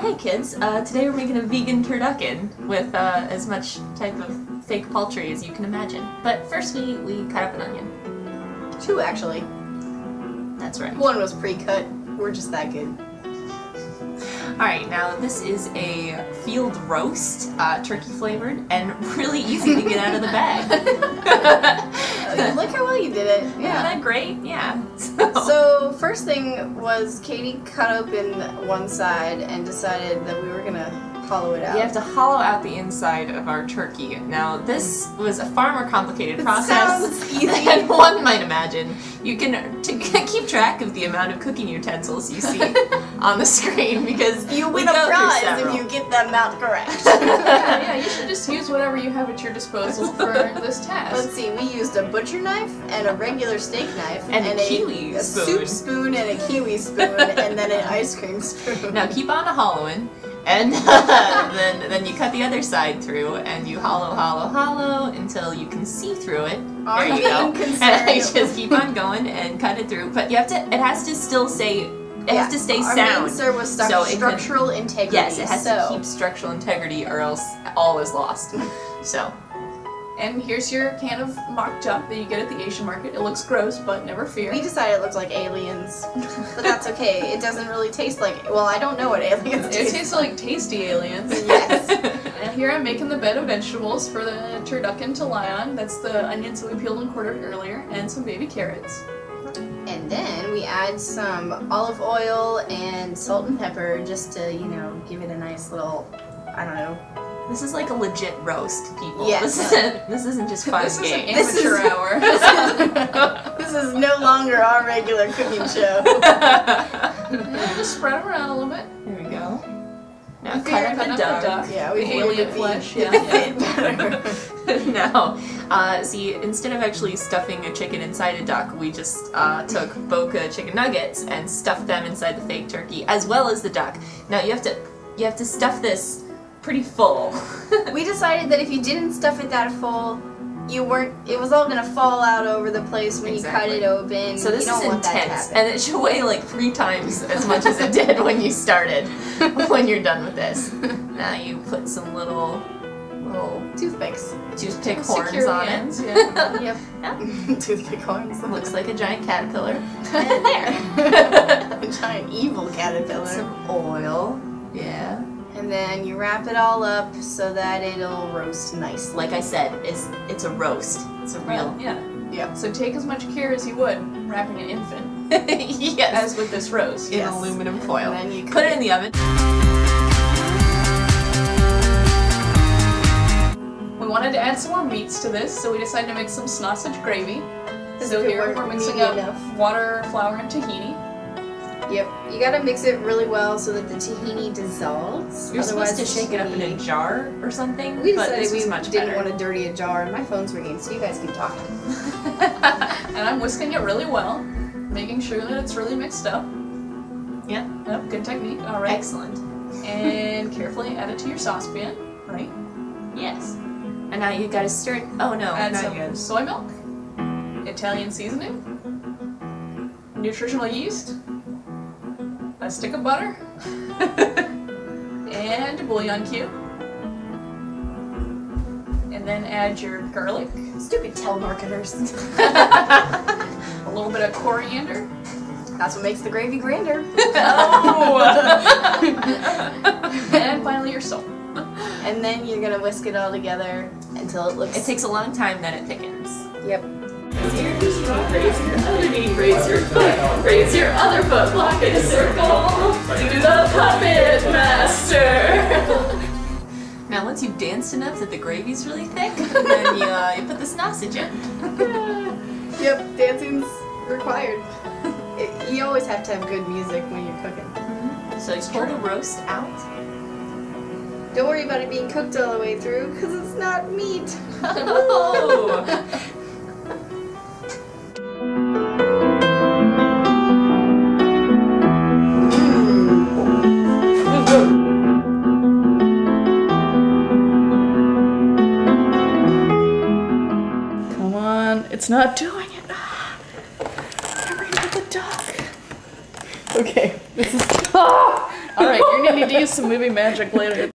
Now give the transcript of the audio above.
Hey kids, today we're making a vegan turducken with as much type of fake poultry as you can imagine. But first we cut up an onion. 2 actually. That's right. 1 was pre-cut. We're just that good. Alright, now this is a field roast, turkey flavored, and really easy to get out of the bag. Look how well you did it. Yeah. Isn't that great? Yeah. So first thing was Katie cut open one side and decided that we were gonna hollow it out. You have to hollow out the inside of our turkey. Now this was a far more complicated process sounds easy. than one might imagine. You can keep track of the amount of cooking utensils you see on the screen because you win a prize if you get that amount correct. Yeah, you should just use whatever you have at your disposal for this task. Let's see, we used a butcher knife and a regular steak knife and a kiwi spoon. Soup spoon and a kiwi spoon and then an ice cream spoon. Now keep on hollowing. And then you cut the other side through, and you hollow until you can see through it. There you go. And I just keep on going and cut it through. But you have to. It has to still say. It has to stay sound. Our main concern was structural integrity. Yes, it has to keep structural integrity, or else all is lost. So. And here's your can of mock duck that you get at the Asian market. It looks gross, but never fear. We decided it looks like aliens, but that's okay. It doesn't really taste like. Well, I don't know what aliens taste. It tastes like tasty aliens. Yes. And here I'm making the bed of vegetables for the turducken to lie on. That's the onions that we peeled and quartered earlier, and some baby carrots. And then we add some olive oil and salt and pepper just to, you know, give it a nice little, I don't know. This is like a legit roast, people. Yes. This isn't just fun This game. is an amateur hour. This is no longer our regular cooking show. Just spread them around a little bit. There we go. Now cut up the duck. Yeah, we alien flesh. Yeah. Now, see, instead of actually stuffing a chicken inside a duck, we just took Boca chicken nuggets and stuffed them inside the fake turkey, as well as the duck. Now you have to stuff this pretty full. We decided that if you didn't stuff it that full, it was all gonna fall out over the place when you cut it open. So this is intense, and it should weigh like 3 times as much as it did when you started, when you're done with this. Now you put some little toothpick horns on ends, it. Yeah. Yep. Yeah. Toothpick horns. Looks like a giant caterpillar. And there. A giant evil caterpillar. Some oil. Yeah. And then you wrap it all up so that it'll roast nice. Like I said, it's a roast. It's a real. Yeah. So take as much care as you would wrapping an infant. Yes. As with this roast. In aluminum foil. And then you put it in the oven. We wanted to add some more meats to this, so we decided to make some sausage gravy. So here we're mixing up water, flour, and tahini. Yep, you gotta mix it really well so that the tahini dissolves. You're supposed to shake it up in a jar or something. We decided we much didn't better. want to dirty a jar, and my phone's ringing, so you guys keep talking. And I'm whisking it really well, making sure that it's really mixed up. Yeah. Yep, good technique. All right. Excellent. And carefully add it to your saucepan, right? Yes. And now you gotta stir it. Oh no, add not some good. soy milk, Italian seasoning, nutritional yeast, a stick of butter, and a bouillon cube. And then add your garlic. Stupid telemarketers. A little bit of coriander. That's what makes the gravy grander. Oh! And finally your salt. And then you're gonna whisk it all together until it looks... It takes a long time, then it thickens. Yep. Raise your knee, raise your other knee, raise your foot, raise your other foot, block in a circle, do the puppet master. Now once you've danced enough that the gravy's really thick, then you put the sausage in. Yep, dancing's required. You always have to have good music when you're cooking. Mm-hmm. So you pull the roast out. Don't worry about it being cooked all the way through, because it's not meat. Oh. Come on, it's not doing it. Remember to put the duck. Okay, this is. All right, your gonna need to use some movie magic later.